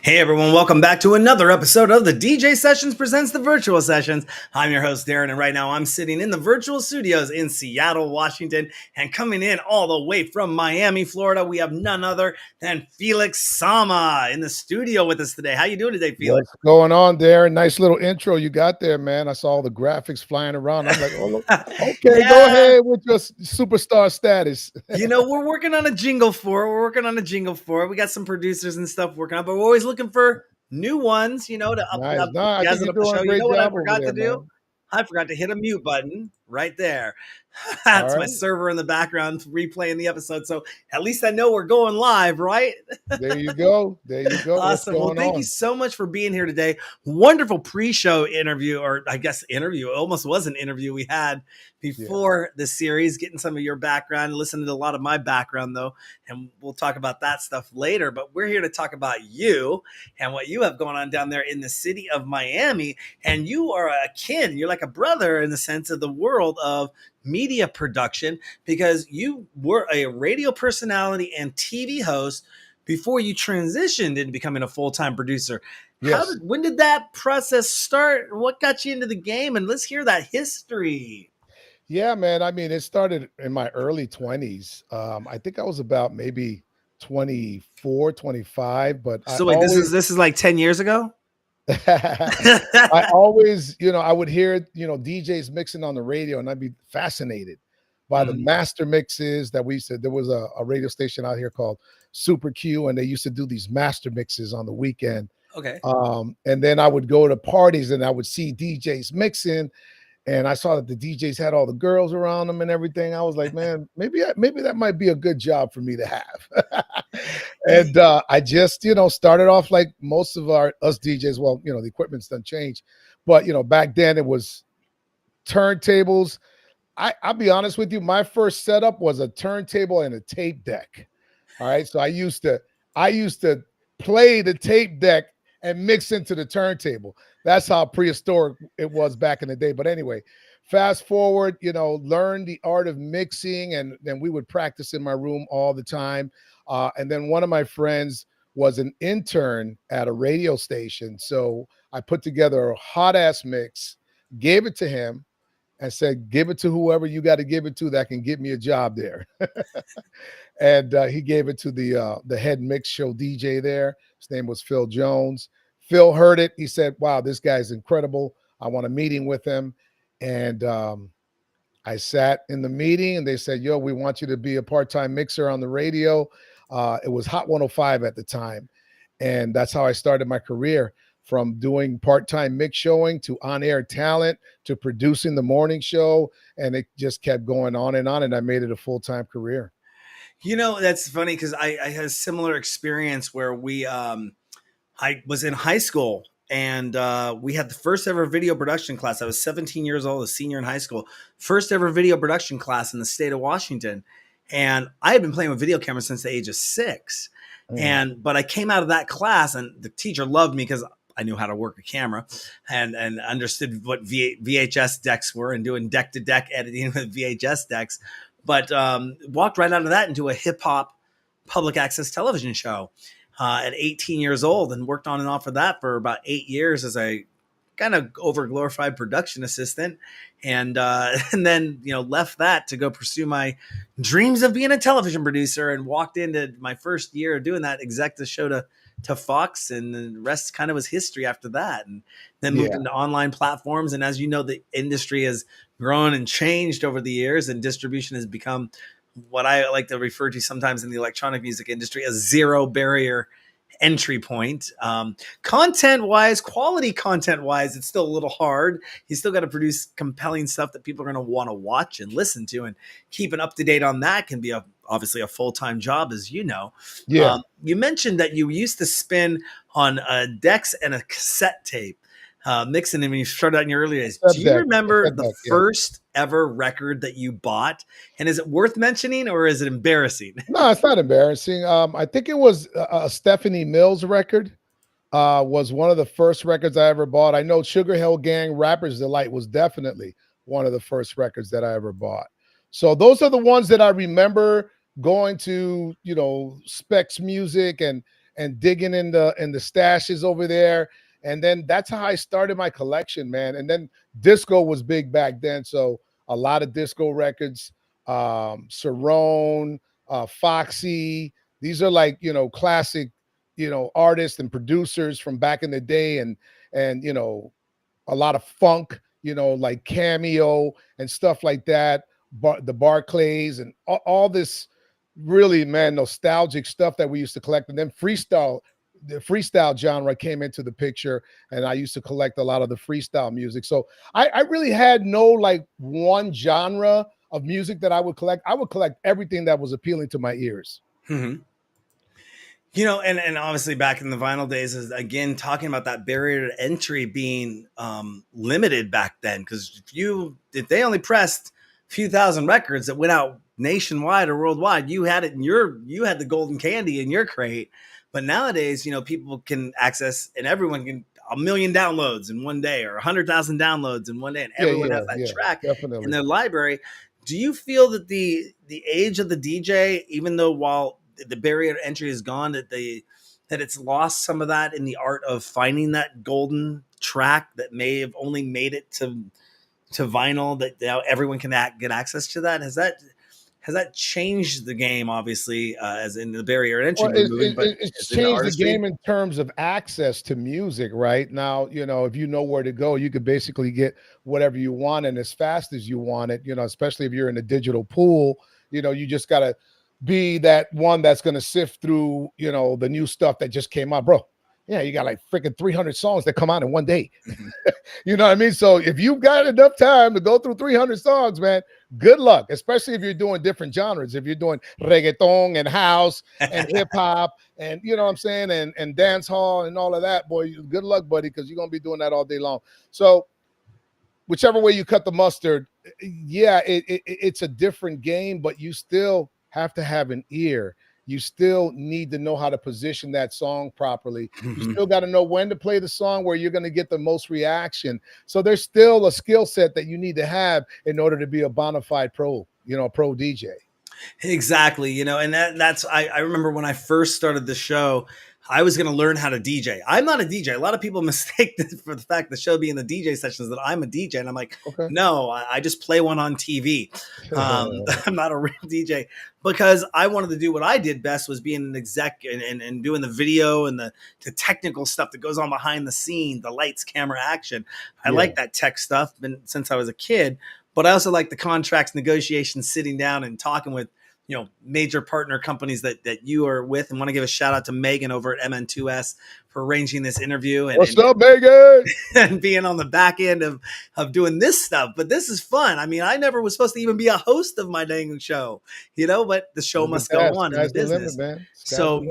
Hey everyone, welcome back to another episode of the DJ Sessions Presents the Virtual Sessions. I'm your host Darren, and right now I'm sitting in the virtual studios in Seattle, Washington, and coming in all the way from Miami, Florida, we have none other than Felix Sama in the studio with us today. How you doing today, Felix? What's going on there? Nice little intro you got there, man. I saw all the graphics flying around. I'm like, oh, look. Okay, go Yeah, ahead with your superstar status. we're working on a jingle for it. We got some producers and stuff working on, but we're always looking for new ones, to Nice. No, I think jazz it you're up the doing show. a You great know what I job over forgot to there, do? man. I forgot to hit a mute button right there. All That's my right. server in the background replaying the episode. So at least I know we're going live, right? There you go. There you go. What's Awesome. Well, going thank you on? so much for being here today. Wonderful pre-show interview, or I guess interview. It almost was an interview we had Yeah. before the series, getting some of your background, listening to a lot of my background though, and we'll talk about that stuff later. But we're here to talk about you and what you have going on down there in the city of Miami. And you are a kid. You're like a brother in the sense of the world of media production, because you were a radio personality and TV host before you transitioned into becoming a full-time producer. Yes. When did that process start? What got you into the game? And let's hear that history. Yeah, man. I mean, it started in my early 20s. I think I was about maybe 24, 25, but I So wait, this is always this is like 10 years ago? I always, I would hear, DJs mixing on the radio, and I'd be fascinated by the Mhm. master mixes that we used to. There was a radio station out here called Super Q, and they used to do these master mixes on the weekend. Okay. And then I would go to parties and I would see DJs mixing, and I saw that the DJs had all the girls around them and everything. I was like, man, maybe that might be a good job for me to have. And I just, started off like most of us DJs. Well, the equipment's done changed, but back then it was turntables. I'll be honest with you, my first setup was a turntable and a tape deck. All right. So I used to play the tape deck and mix into the turntable. That's how prehistoric it was back in the day. But anyway, fast forward, learn the art of mixing, and then we would practice in my room all the time. And then one of my friends was an intern at a radio station. So I put together a hot ass mix, gave it to him, and said, give it to whoever you got to give it to that can get me a job there. And he gave it to the head mix show DJ there. His name was Phil Jones. Phil heard it. He said, wow, this guy's incredible. I want a meeting with him. And I sat in the meeting, and they said, yo, we want you to be a part-time mixer on the radio. It was Hot 105 at the time. And that's how I started my career, from doing part-time mix showing to on-air talent to producing the morning show. And it just kept going on, and I made it a full-time career. That's funny because I had a similar experience where I was in high school, and we had the first ever video production class. I was 17 years old, a senior in high school, first ever video production class in the state of Washington. And I had been playing with video cameras since the age of 6. Mm. But I came out of that class, and the teacher loved me because I knew how to work a camera and understood what VHS decks were, and doing deck to deck editing with VHS decks. But walked right out of that into a hip hop public access television show at 18 years old, and worked on and off of that for about 8 years as a kind of over glorified production assistant. And and then left that to go pursue my dreams of being a television producer, and walked into my first year of doing that, exec the show to Fox, and the rest kind of was history after that. And then moved Yeah. into online platforms, and as you know, the industry has grown and changed over the years, and distribution has become what I like to refer to sometimes in the electronic music industry as zero barrier entry point. Content wise, quality content wise, it's still a little hard. You still got to produce compelling stuff that people are going to want to watch and listen to, and keeping up to date on that can be obviously a full-time job, as you know. Yeah. You mentioned that you used to spin on decks and a cassette tape. Mixing them when you started out in your early days. Do you remember the Yeah. first ever record that you bought? And is it worth mentioning, or is it embarrassing? No, it's not embarrassing. I think it was a Stephanie Mills record. Was one of the first records I ever bought. I know Sugar Hill Gang, Rapper's Delight was definitely one of the first records that I ever bought. So those are the ones that I remember going to, Specs Music, and and digging in the stashes over there. And then that's how I started my collection, man. And then disco was big back then, so a lot of disco records, Cerrone, Foxy. These are like classic, artists and producers from back in the day, and a lot of funk, like Cameo and stuff like that. The Barclays and all this really, man, nostalgic stuff that we used to collect. And then the freestyle genre came into the picture, and I used to collect a lot of the freestyle music. So I really had no like one genre of music that I would collect. I would collect everything that was appealing to my ears. Mm-hmm. And obviously back in the vinyl days is again talking about that barrier to entry being limited back then. Because if they only pressed a few thousand records that went out nationwide or worldwide, you had the golden candy in your crate. But nowadays, people can access, and everyone can, 1 million downloads in one day or 100,000 downloads in one day, and everyone has that track definitely in their library. Do you feel that the age of the DJ, even though while the barrier to entry is gone, that it's lost some of that in the art of finding that golden track that may have only made it to vinyl, that now everyone can get access to that? Has that changed the game? Obviously, as in the barrier to entry, it's changed the game in terms of access to music. Right now, if you know where to go, you could basically get whatever you want and as fast as you want it. Especially if you're in a digital pool, you just gotta be that one that's going to sift through, the new stuff that just came out, bro. Yeah, you got like freaking 300 songs that come out in one day. You know what I mean? So if you've got enough time to go through 300 songs, man, good luck, especially if you're doing different genres. If you're doing reggaeton and house and hip hop and, you know what I'm saying, and dance hall and all of that, boy, good luck, buddy, because you're going to be doing that all day long. So whichever way you cut the mustard, yeah, it's a different game, but you still have to have an ear. You still need to know how to position that song properly. You still got to know when to play the song where you're going to get the most reaction. So there's still a skill set that you need to have in order to be a bona fide pro DJ. Exactly. And that's I remember when I first started the show, I was going to learn how to DJ. I'm not a DJ. A lot of people mistake for the fact the show being the DJ sessions that I'm a DJ. And I'm like, no, I just play one on TV. I'm not a real DJ, because I wanted to do what I did best, was being an exec and doing the video and the technical stuff that goes on behind the scene, the lights, camera, action. I like that tech stuff since I was a kid, but I also like the contracts, negotiations, sitting down and talking with major partner companies that you are with, and want to give a shout out to Megan over at MN2S for arranging this interview. What's up, Megan? And being on the back end of doing this stuff. But this is fun. I mean, I never was supposed to even be a host of my dang show, but the show must go on in the business. So,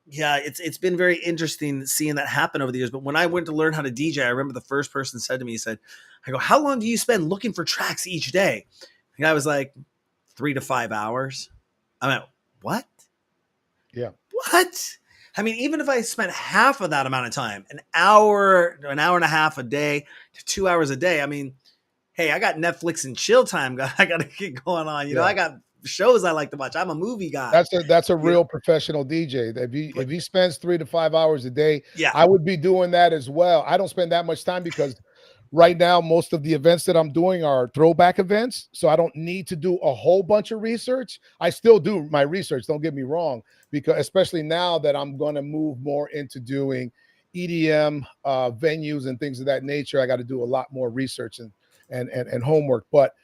yeah, it's been very interesting seeing that happen over the years. But when I went to learn how to DJ, I remember the first person said to me, I go, how long do you spend looking for tracks each day? The guy was like, 3 to 5 hours. I mean, what? Yeah. What? I mean, even if I spent half of that amount of time, an hour and a half a day to 2 hours a day, I mean, hey, I got Netflix and chill time. I got to get going on. I got shows I like to watch. I'm a movie guy. That's a real professional DJ. If he spends 3 to 5 hours a day, I would be doing that as well. I don't spend that much time because right now, most of the events that I'm doing are throwback events, so I don't need to do a whole bunch of research. I still do my research, don't get me wrong, because especially now that I'm going to move more into doing EDM venues and things of that nature, I got to do a lot more research and homework. But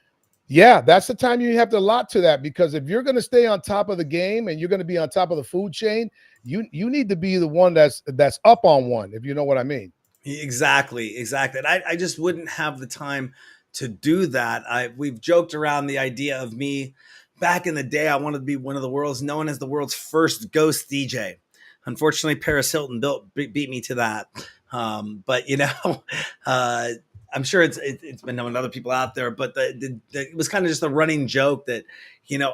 yeah, that's the time you have to allot to that, because if you're going to stay on top of the game and you're going to be on top of the food chain, you need to be the one that's up on one, if you know what I mean. Exactly. And I just wouldn't have the time to do that. We've joked around the idea of me back in the day. I wanted to be one of the world's known as the world's first ghost DJ. Unfortunately, Paris Hilton beat me to that. But I'm sure it's been known to other people out there. But it was kind of just a running joke that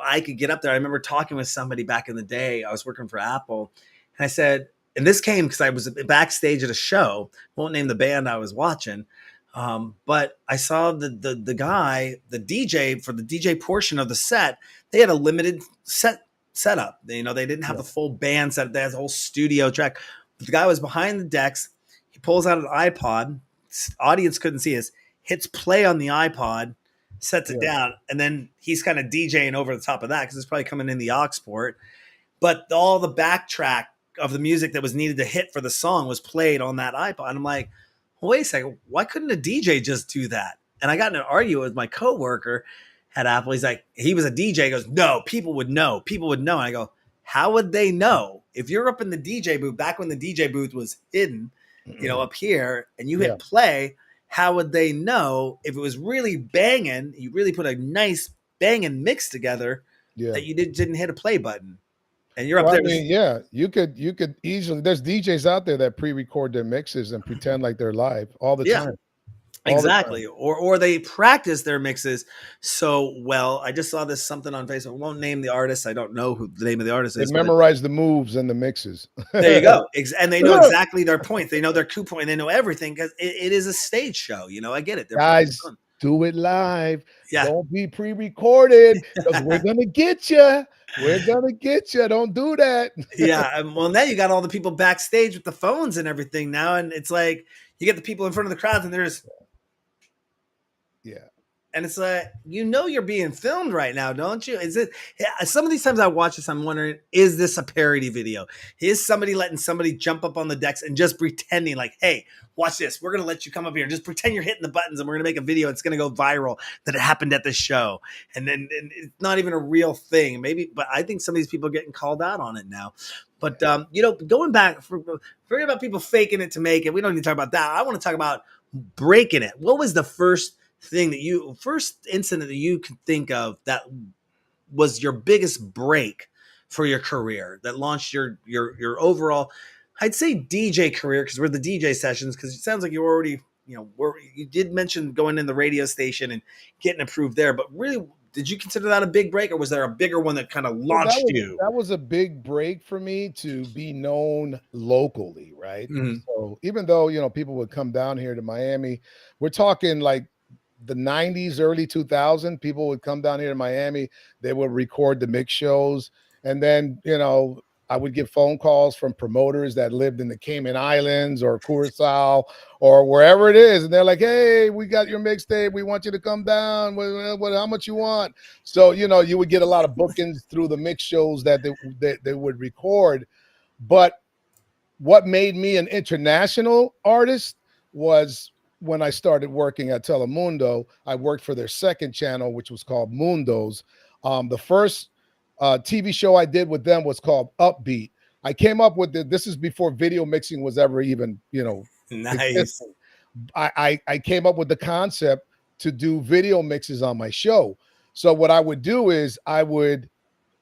I could get up there. I remember talking with somebody back in the day. I was working for Apple, and I said. And this came because I was backstage at a show. Won't name the band I was watching, but I saw the guy, the DJ, for the DJ portion of the set. They had a limited set setup. You know, they didn't have Yeah. the full band set. They had the whole studio track. But the guy was behind the decks. He pulls out an iPod. Audience couldn't see us. Hits play on the iPod, sets it Yeah. down, and then he's kind of DJing over the top of that because it's probably coming in the aux port. But all the backtrack of the music that was needed to hit for the song was played on that iPod. And I'm like, well, wait a second, why couldn't a DJ just do that? And I got in an argument with my coworker at Apple. He's like, he was a DJ. He goes, no, people would know. People would know. And I go, how would they know? If you're up in the DJ booth, back when the DJ booth was hidden, you know, up here, and you hit play, how would they know if it was really banging? You really put a nice banging mix together that you didn't hit a play button. And you're up there. I mean, yeah, you could easily. There's DJs out there that pre-record their mixes and pretend like they're live all the time. Exactly. Or they practice their mixes so well. I just saw this something on Facebook. I won't name the artist. I don't know who the name of the artist is. They memorize the moves and the mixes. There you go. And they know exactly their points. They know their coup point. They know everything because it is a stage show. You know, I get it. Guys, do it live. Yeah. Don't be pre-recorded because we're going to get you. We're going to get you. Don't do that. Yeah. Well, now you got all the people backstage with the phones and everything now. And it's like you get the people in front of the crowds and there's. Yeah. And it's like, you know, you're being filmed right now, don't you? Is it some of these times I watch this, I'm wondering, is this a parody video? Is somebody letting somebody jump up on the decks and just pretending like, hey, watch this. We're going to let you come up here and just pretend you're hitting the buttons and we're going to make a video. It's going to go viral that it happened at the show. And then it's not even a real thing. Maybe, but I think some of these people are getting called out on it now. But, you know, going back, forget about people faking it to make it. We don't need to talk about that. I want to talk about breaking it. What was the first incident that you could think of that was your biggest break for your career, that launched your overall, I'd say DJ career, because we're the DJ sessions, because it sounds like you already, you know, you did mention going in the radio station and getting approved there, but really, did you consider that a big break, or was there a bigger one that kind of launched you? That was a big break for me to be known locally, right? Mm-hmm. So even though, you know, people would come down here to Miami, we're talking like the 90s, early 2000s, people would come down here to Miami. They would record the mix shows. And then, you know, I would get phone calls from promoters that lived in the Cayman Islands or Curacao or wherever it is. And they're like, hey, we got your mixtape. We want you to come down. How much you want? So, you know, you would get a lot of bookings through the mix shows that they would record. But what made me an international artist was when I started working at Telemundo. I worked for their second channel, which was called Mundos. The first TV show I did with them was called Upbeat. I came up with this is before video mixing was ever even, you know, nice. I came up with the concept to do video mixes on my show. So what I would do is I would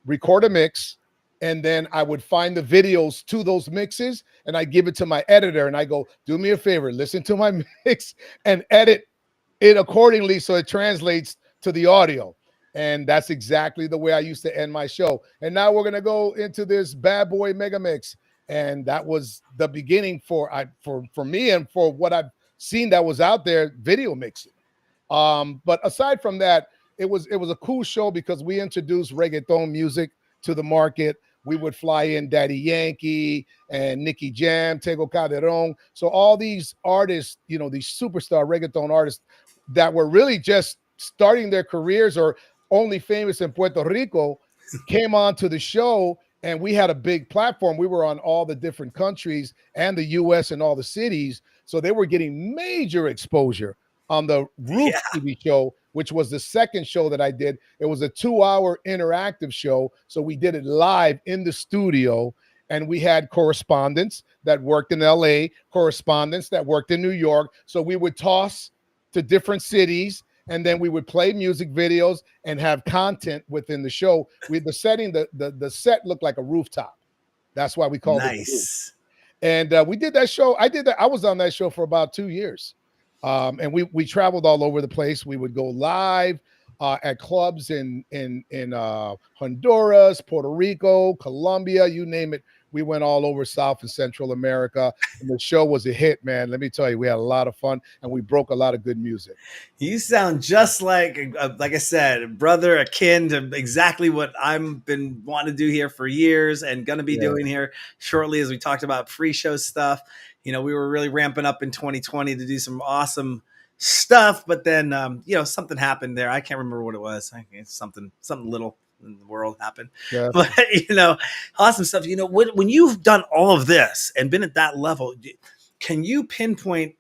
record a mix, and then I would find the videos to those mixes, and I give it to my editor, and I go, do me a favor, listen to my mix and edit it accordingly so it translates to the audio. And that's exactly the way I used to end my show. And now we're gonna go into this bad boy mega mix, and that was the beginning for me and for what I've seen that was out there, video mixing. But aside from that, it was a cool show because we introduced reggaeton music to the market. We would fly in Daddy Yankee and Nicky Jam, Tego Calderon. So all these artists, you know, these superstar reggaeton artists that were really just starting their careers or only famous in Puerto Rico came on to the show, and we had a big platform. We were on all the different countries and the US and all the cities. So they were getting major exposure on the Roof TV show, which was the second show that I did. It was a 2-hour interactive show. So we did it live in the studio, and we had correspondents that worked in LA, correspondents that worked in New York. So we would toss to different cities, and then we would play music videos and have content within the show. The set looked like a rooftop. That's why we called it the Roof. And we did that show. I was on that show for about 2 years. And we traveled all over the place. We would go live at clubs in Honduras, Puerto Rico, Colombia, you name it. We went all over South and Central America, and the show was a hit, man. Let me tell you, we had a lot of fun, and we broke a lot of good music. You sound just like I said, brother, akin to exactly what I've been wanting to do here for years and going to be Yeah. doing here shortly. As we talked about pre-show stuff, we were really ramping up in 2020 to do some awesome stuff, but then something happened there. I can't remember what it was. I think it's something little in the world happened, Yeah. but awesome stuff. When you've done all of this and been at that level, can you pinpoint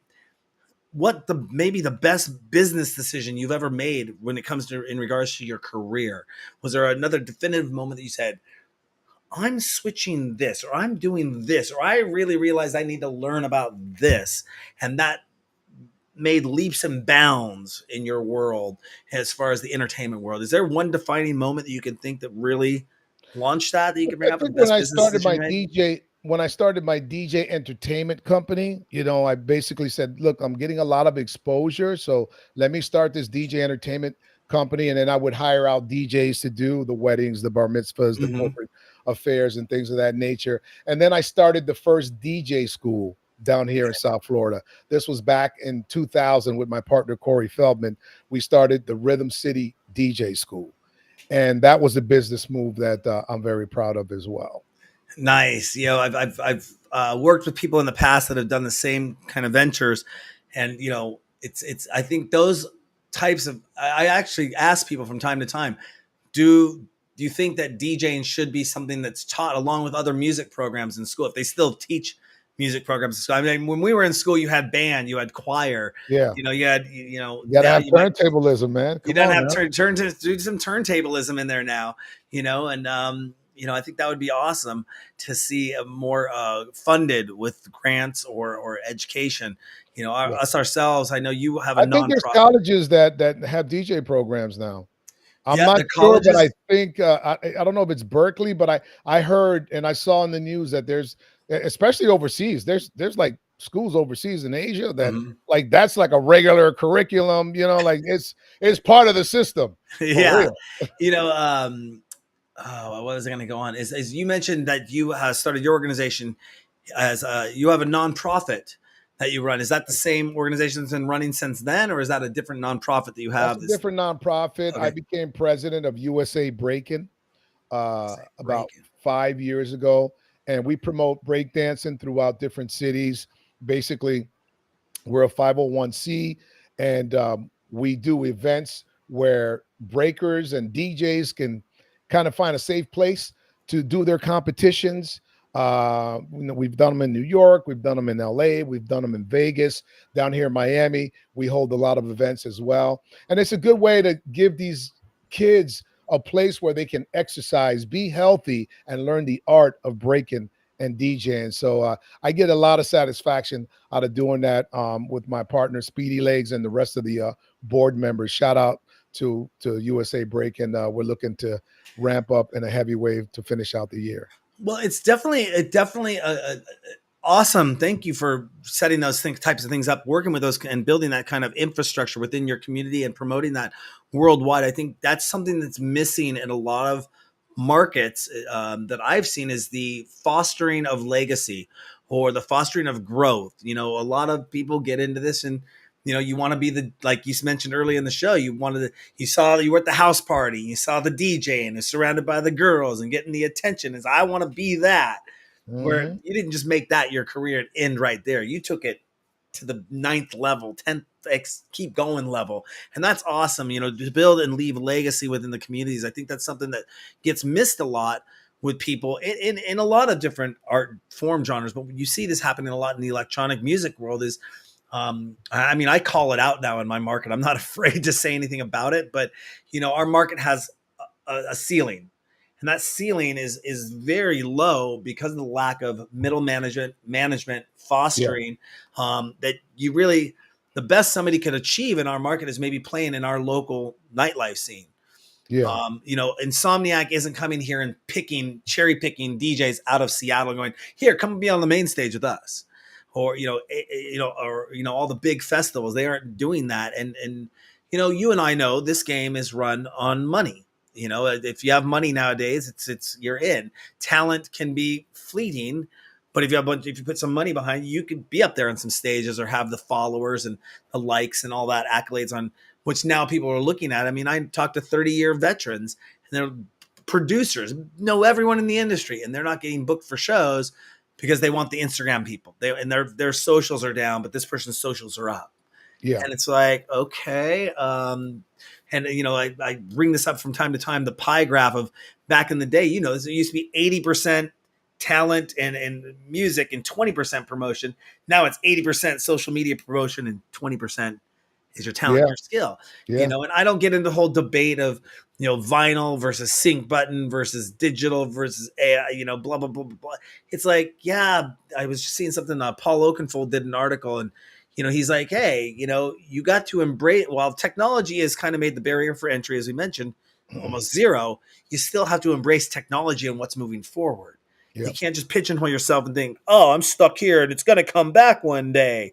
what maybe the best business decision you've ever made when it comes to in regards to your career? Was there another definitive moment that you said, I'm switching this, or I'm doing this, or I really realized I need to learn about this, and that made leaps and bounds in your world as far as the entertainment world? Is there one defining moment that you can think that really launched that you can bring I up, the think when best I business started decision my you made? DJ entertainment company, I basically said, look, I'm getting a lot of exposure, so let me start this DJ entertainment company, and then I would hire out DJs to do the weddings, the bar mitzvahs, the Mm-hmm. corporate affairs, and things of that nature. And then I started the first DJ school down here in South Florida. This was back in 2000 with my partner Corey Feldman. We started the Rhythm City DJ School, and that was a business move that I'm very proud of as well. Nice. I've worked with people in the past that have done the same kind of ventures, and it's. I think those types of. I actually ask people from time to time, do you think that DJing should be something that's taught along with other music programs in school, if they still teach music programs in school? I mean, when we were in school, you had band, you had choir, Yeah. you had You gotta now have you might. turntablism, man. You Come don't on have now. to do some turntablism in there now, and I think that would be awesome to see a more funded with grants or education. Yeah. Us ourselves. I know you have a I think there's nonprofit. colleges that have DJ programs now. I'm Yeah, not the sure, but colleges. I think I don't know if it's Berkeley, but I heard and I saw in the news that there's, especially overseas, there's like schools overseas in Asia that Mhm. like that's like a regular curriculum, like it's part of the system for Yeah, real. you know. Oh, what was I going to go on? Is you mentioned that you started your organization as you have a nonprofit that you run. Is that the same organization that's been running since then, or is that a different nonprofit that you That's have? a different nonprofit. I Okay, became president of USA Breakin' say about breaking. 5 years ago, and we promote breakdancing throughout different cities. Basically, we're a 501c, and we do events where breakers and DJs can kind of find a safe place to do their competitions. We've done them in New York, we've done them in LA, we've done them in Vegas. Down here in Miami, we hold a lot of events as well. And it's a good way to give these kids a place where they can exercise, be healthy, and learn the art of breaking and DJing. So I get a lot of satisfaction out of doing that with my partner Speedy Legs and the rest of the board members. Shout out to USA Break, and we're looking to ramp up in a heavy wave to finish out the year. Well, it's definitely a awesome. Thank you for setting those types of things up, working with those and building that kind of infrastructure within your community and promoting that worldwide. I think that's something that's missing in a lot of markets that I've seen, is the fostering of legacy or the fostering of growth. A lot of people get into this and you want to be like you mentioned early in the show, you were at the house party, you saw the DJ and is surrounded by the girls and getting the attention, is I want to be that, where Mm-hmm. you didn't just make that your career and end right there. You took it to the ninth level, 10th, keep going level. And that's awesome, to build and leave legacy within the communities. I think that's something that gets missed a lot with people in a lot of different art form genres. But you see this happening a lot in the electronic music world is, I mean, I call it out now in my market. I'm not afraid to say anything about it, but our market has a ceiling, and that ceiling is very low because of the lack of middle management Yeah, fostering. That you really, the best somebody could achieve in our market is maybe playing in our local nightlife scene. yeah, Insomniac isn't coming here and cherry picking DJs out of Seattle, going, here, come and be on the main stage with us, or all the big festivals. They aren't doing that, and you and I know this game is run on money. You know, if you have money nowadays, it's you're in. Talent can be fleeting, but if you put some money behind you, you could be up there on some stages or have the followers and the likes and all that accolades on which now people are looking at. I mean, I talked to 30-year veterans and they're producers, know everyone in the industry, and they're not getting booked for shows because they want the Instagram people. Their socials are down, but this person's socials are up. Yeah. And it's like, okay. And you know, I bring this up from time to time, the pie graph of back in the day, you know, it used to be 80% talent and music and 20% promotion. Now it's 80% social media promotion and 20% is your talent, Yeah. your skill. Yeah. You know, and I don't get into the whole debate of, you know, vinyl versus sync button versus digital versus AI, you know, blah, blah, blah, blah, blah. It's like, yeah, I was just seeing something, Paul Oakenfold did an article and, you know, he's like, hey, you know, you got to embrace, while technology has kind of made the barrier for entry, as we mentioned, almost zero, you still have to embrace technology and what's moving forward. Yeah. You can't just pigeonhole yourself and think, oh, I'm stuck here and it's going to come back one day.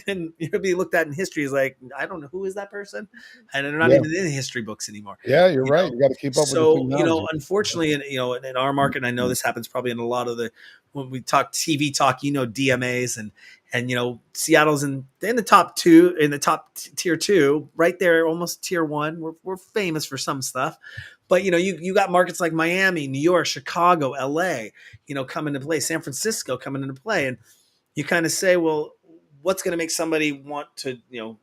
And you'll be looked at in history as like, I don't know, who is that person? And they're not Yeah. even in the history books anymore. Yeah, you're right. know? You got to keep up with the So, technology. you know, unfortunately, you know, in our market, and I know this happens probably in a lot of the, when we talk TV talk, you know, DMAs and, you know, Seattle's in the top two, in the top tier two, right there, almost tier one. We're famous for some stuff. But, you know, you got markets like Miami, New York, Chicago, LA, you know, come into play, San Francisco coming into play. And you kind of say, well, what's going to make somebody want to, you know,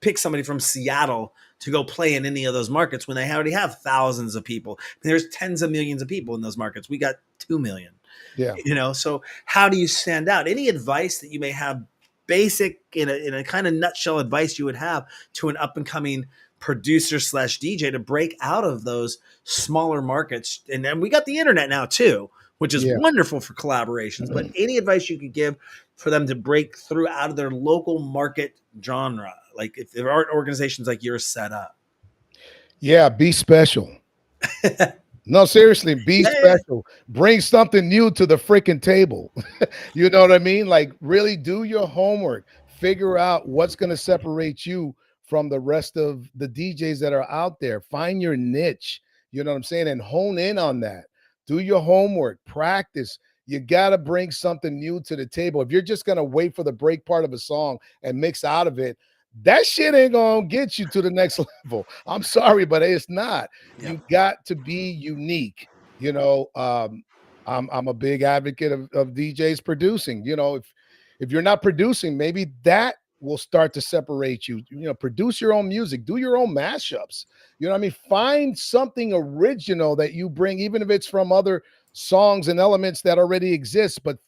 pick somebody from Seattle to go play in any of those markets when they already have thousands of people? I mean, there's tens of millions of people in those markets. We got 2 million. Yeah. You know, so how do you stand out? Any advice that you may have, basic in a kind of nutshell advice you would have to an up and coming producer / DJ to break out of those smaller markets? And then we got the internet now too, which is wonderful for collaborations. But any advice you could give for them to break through out of their local market genre, like if there aren't organizations like yours set up? Yeah, be special. No, seriously, be special. Bring something new to the freaking table. You know what I mean? Like, really do your homework. Figure out what's going to separate you from the rest of the DJs that are out there. Find your niche. You know what I'm saying? And hone in on that. Do your homework. Practice. You got to bring something new to the table. If you're just going to wait for the break part of a song and mix out of it, that shit ain't gonna get you to the next level. I'm sorry, but it's not. Yeah. You got to be unique. You know, I'm a big advocate of DJs producing. You know, if you're not producing, maybe that will start to separate you. You know, produce your own music, do your own mashups. You know what I mean? Find something original that you bring, even if it's from other songs and elements that already exist, but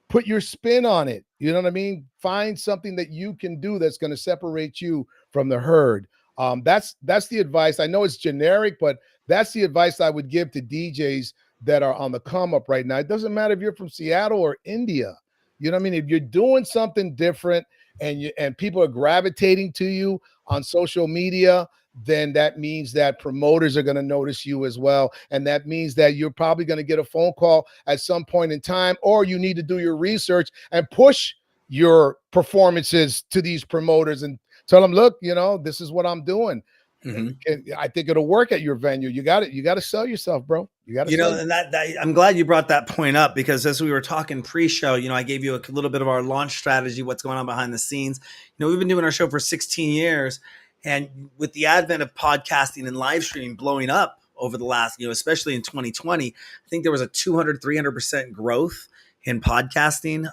put your spin on it. You know what I mean? Find something that you can do that's going to separate you from the herd. That's the advice. I know it's generic, but that's the advice I would give to DJs that are on the come up right now. It doesn't matter if you're from Seattle or India. You know what I mean? If you're doing something different and people are gravitating to you on social media, then that means that promoters are going to notice you as well. And that means that you're probably going to get a phone call at some point in time, or you need to do your research and push your performances to these promoters and tell them, look, you know, this is what I'm doing. And I think it'll work at your venue. You got it. You got to sell yourself, bro. You got to, you know, and that I'm glad you brought that point up, because as we were talking pre-show, you know, I gave you a little bit of our launch strategy, what's going on behind the scenes. You know, we've been doing our show for 16 years. And with the advent of podcasting and live streaming blowing up over the last, you know, especially in 2020, I think there was a 200-300% growth in podcasting,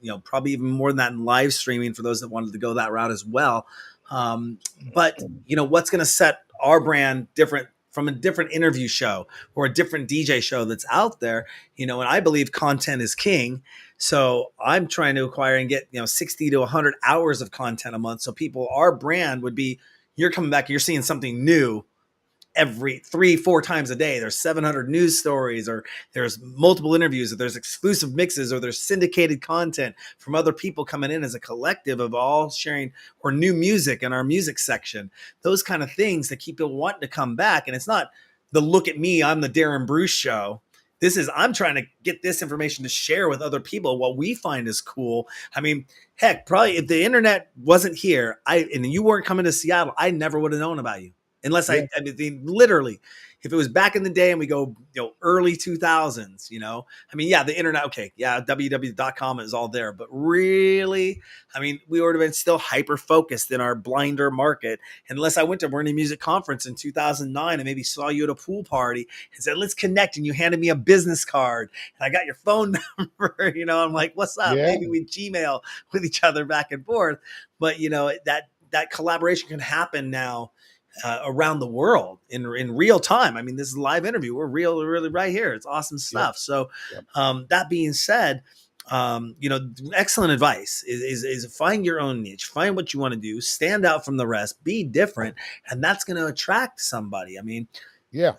you know, probably even more than that in live streaming for those that wanted to go that route as well. But, you know, what's going to set our brand different from a different interview show or a different DJ show that's out there, you know, and I believe content is king. So I'm trying to acquire and get, you know, 60 to 100 hours of content a month. So people, our brand would be, you're coming back, you're seeing something new every 3-4 times a day. There's 700 news stories, or there's multiple interviews, or there's exclusive mixes, or there's syndicated content from other people coming in as a collective of all sharing, or new music in our music section. Those kind of things that keep people wanting to come back. And it's not the look at me, I'm the Darren Bruce show. This is, I'm trying to get this information to share with other people what we find is cool. I mean, heck, probably if the internet wasn't here, and you weren't coming to Seattle, I never would have known about you. Unless Yeah. I mean, literally, if it was back in the day and we go, early 2000s, I mean, yeah, the internet, okay, yeah, www.com is all there, but really, I mean, we would have been still hyper focused in our blinder market. Unless I went to Bernie Music Conference in 2009 and maybe saw you at a pool party and said, let's connect. And you handed me a business card and I got your phone number, I'm like, what's up? Yeah. Maybe we Gmail with each other back and forth. But, that collaboration can happen now around the world in real time. I mean, this is a live interview. We're really right here. It's awesome stuff. Yep. So that being said, excellent advice is find your own niche, find what you want to do, stand out from the rest, be different, and that's going to attract somebody. I mean, Yeah.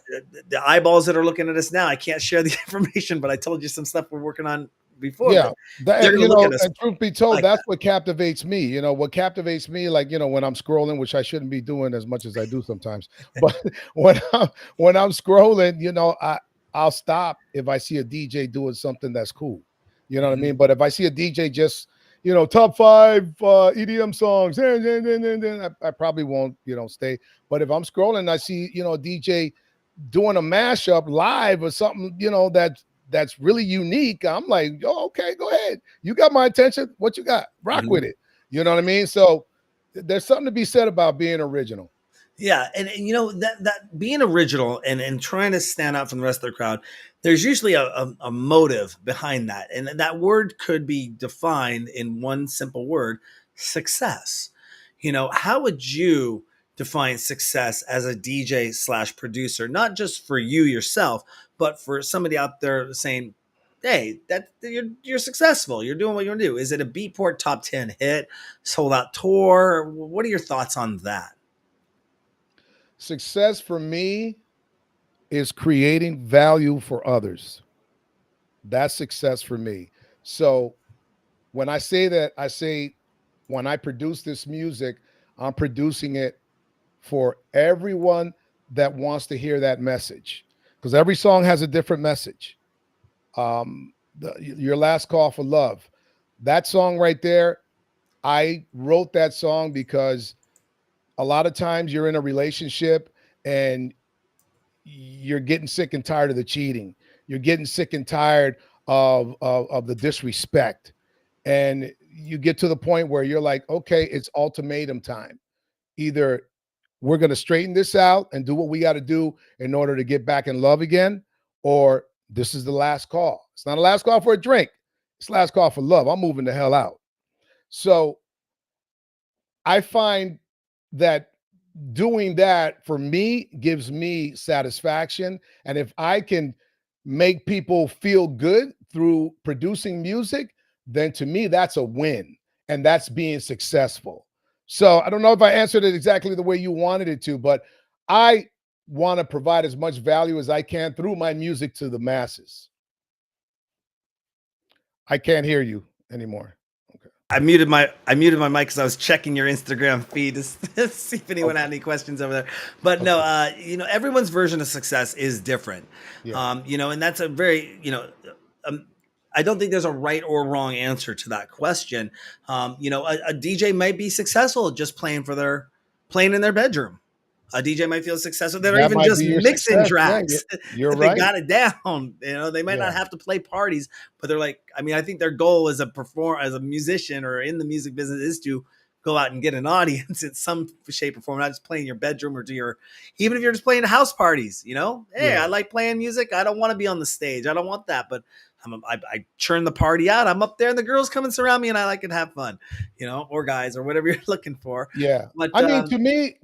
the eyeballs that are looking at us now, I can't share the information, but I told you some stuff we're working on before. Yeah. They're going to look at us. And truth be told, like that's that. what captivates me. What captivates me, like, when I'm scrolling, which I shouldn't be doing as much as I do sometimes, but when I'm scrolling, I'll stop if I see a DJ doing something that's cool. You know what I mean? But if I see a DJ just, top 5 EDM songs, then I probably won't, stay. But if I'm scrolling and I see, a DJ doing a mashup live or something, that's really unique, I'm like, oh, okay, go ahead. You got my attention. What you got? Rock with it. You know what I mean? So there's something to be said about being original. Yeah, and that being original and trying to stand out from the rest of the crowd, there's usually a motive behind that, and that word could be defined in one simple word: success. How would you define success as a DJ / producer, not just for you yourself, but for somebody out there saying, "Hey, that you're successful. You're doing what you want to do." Is it a Beatport top 10 hit, sold out tour? What are your thoughts on that? Success for me is creating value for others. That's success for me. So when I say that, I say when I produce this music, I'm producing it for everyone that wants to hear that message, because every song has a different message. Your Last Call for Love, that song right there, I wrote that song because a lot of times you're in a relationship and you're getting sick and tired of the cheating. You're getting sick and tired of the disrespect. And you get to the point where you're like, okay, it's ultimatum time. Either we're going to straighten this out and do what we got to do in order to get back in love again, or this is the last call. It's not a last call for a drink. It's last call for love. I'm moving the hell out. So I find that doing that for me gives me satisfaction. And if I can make people feel good through producing music, then to me, that's a win. And that's being successful. So I don't know if I answered it exactly the way you wanted it to, but I want to provide as much value as I can through my music to the masses. I can't hear you anymore. Okay. I muted my mic because I was checking your Instagram feed to see if anyone had any questions over there. But no, everyone's version of success is different. Yeah. And that's a very, I don't think there's a right or wrong answer to that question. A DJ might be successful just playing in their bedroom. A DJ might feel successful. They don't That even might just be your mixing success. tracks. Yeah, you're They right. got it down. They might not have to play parties, but they're like, I mean, I think their goal as a musician or in the music business is to go out and get an audience in some shape or form, not just play in your bedroom or even if you're just playing house parties, hey, Yeah. I like playing music. I don't want to be on the stage. I don't want that, but I churn the party out. I'm up there and the girls come and surround me and I like to have fun, or guys or whatever you're looking for. Yeah. But I mean,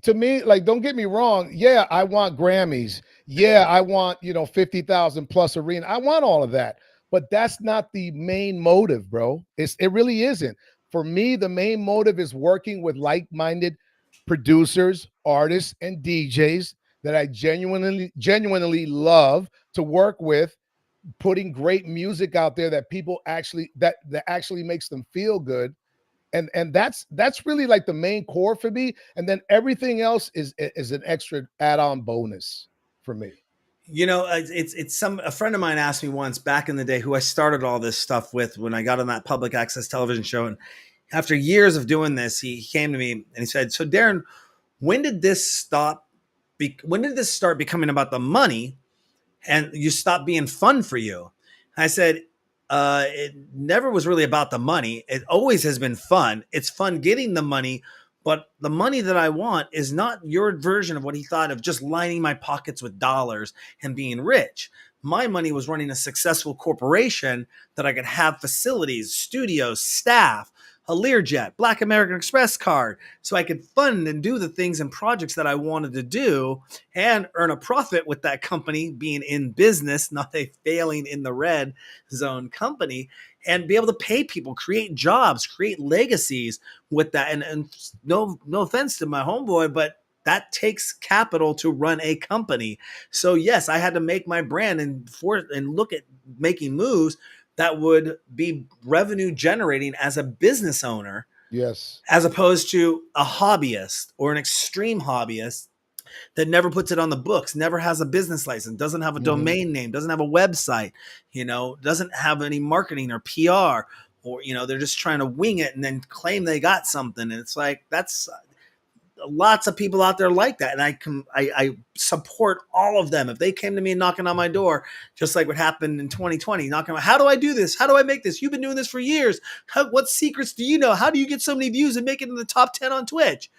to me, like, don't get me wrong. Yeah, I want Grammys. Yeah, I want, 50,000 plus arena. I want all of that. But that's not the main motive, bro. It really isn't. For me, the main motive is working with like-minded producers, artists, and DJs that I genuinely love to work with, putting great music out there that people actually that actually makes them feel good. And that's really like the main core for me, and then everything else is an extra add-on bonus for me. It's a friend of mine asked me once back in the day who I started all this stuff with when I got on that public access television show, and after years of doing this, he came to me and he said, "So Darren, when did this stop when did this start becoming about the money and you stop being fun for you? I said, it never was really about the money. It always has been fun. It's fun getting the money, but the money that I want is not your version of what he thought of, just lining my pockets with dollars and being rich. My money was running a successful corporation that I could have facilities, studios, staff, a Learjet, Black American Express card, so I could fund and do the things and projects that I wanted to do and earn a profit with that company being in business, not a failing in the red zone company, and be able to pay people, create jobs, create legacies with that. And no offense to my homeboy, but that takes capital to run a company. So yes, I had to make my brand and look at making moves that would be revenue generating as a business owner, Yes. as opposed to a hobbyist or an extreme hobbyist that never puts it on the books, never has a business license, doesn't have a Mhm. domain name, doesn't have a website, doesn't have any marketing or PR, or, they're just trying to wing it and then claim they got something. And it's like, that's lots of people out there like that. And I support all of them. If they came to me knocking on my door, just like what happened in 2020, knocking on, how do I do this? How do I make this? You've been doing this for years. What secrets do you know? How do you get so many views and make it in the top 10 on Twitch?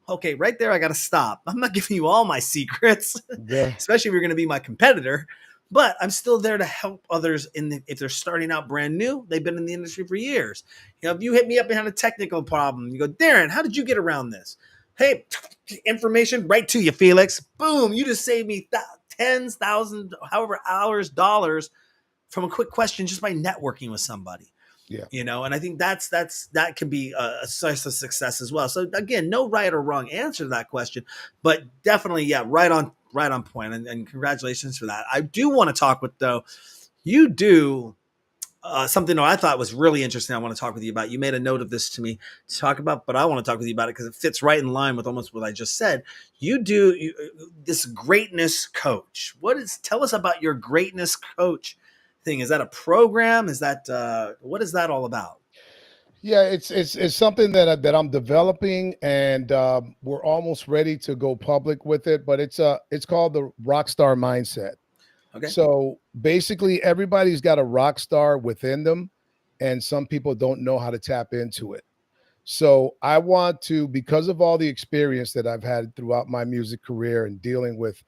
Okay, right there, I got to stop. I'm not giving you all my secrets, Yeah. especially if you're going to be my competitor. But I'm still there to help others if they're starting out brand new. They've been in the industry for years. If you hit me up and had a technical problem, you go, Darren, how did you get around this? Hey, information right to you, Felix. Boom, you just saved me tens, thousands, however, hours, dollars from a quick question just by networking with somebody. Yeah. And I think that can be a source of success as well. So again, no right or wrong answer to that question, but definitely, yeah, right on point. And congratulations for that. I do want to talk with, though, you do something that I thought was really interesting. I want to talk with you about. You made a note of this to me to talk about, but I want to talk with you about it because it fits right in line with almost what I just said. You do this greatness coach. Tell us about your greatness coach thing. Is that a program? Is that what is that all about? Yeah, it's something that I'm developing, and we're almost ready to go public with it. But it's called the Rockstar Mindset. Okay. So basically, everybody's got a rock star within them, and some people don't know how to tap into it. So I want to, because of all the experience that I've had throughout my music career and dealing with,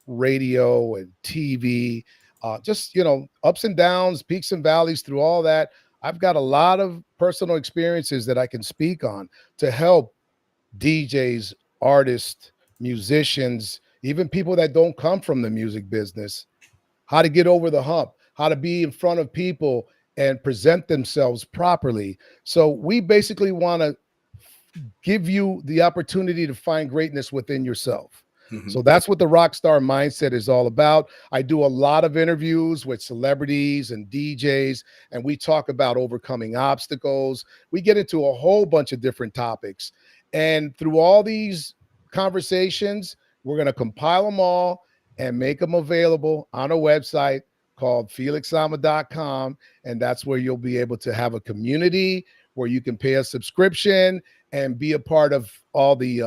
radio and TV, just, ups and downs, peaks and valleys through all that. I've got a lot of personal experiences that I can speak on to help DJs, artists, musicians, even people that don't come from the music business, how to get over the hump, how to be in front of people and present themselves properly. So we basically want to give you the opportunity to find greatness within yourself. Mm-hmm. So that's what the Rockstar Mindset is all about. I do a lot of interviews with celebrities and DJs, and we talk about overcoming obstacles. We get into a whole bunch of different topics. And through all these conversations, we're going to compile them all and make them available on a website called felixama.com. And that's where you'll be able to have a community where you can pay a subscription and be a part of all the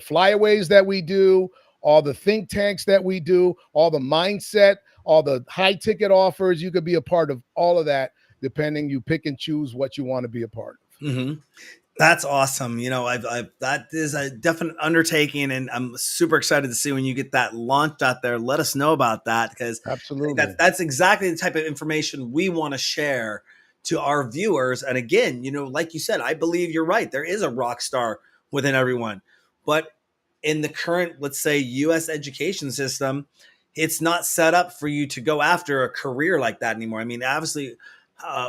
flyaways that we do, all the think tanks that we do, all the mindset, all the high ticket offers. You could be a part of all of that, depending. You pick and choose what you want to be a part of. Mm-hmm. That's awesome. That is a definite undertaking, and I'm super excited to see when you get that launched out there. Let us know about that, because absolutely, that's exactly the type of information we want to share to our viewers. And again, like you said, I believe you're right. There is a rock star within everyone, but in the current, let's say, U.S. education system, it's not set up for you to go after a career like that anymore. I mean, obviously,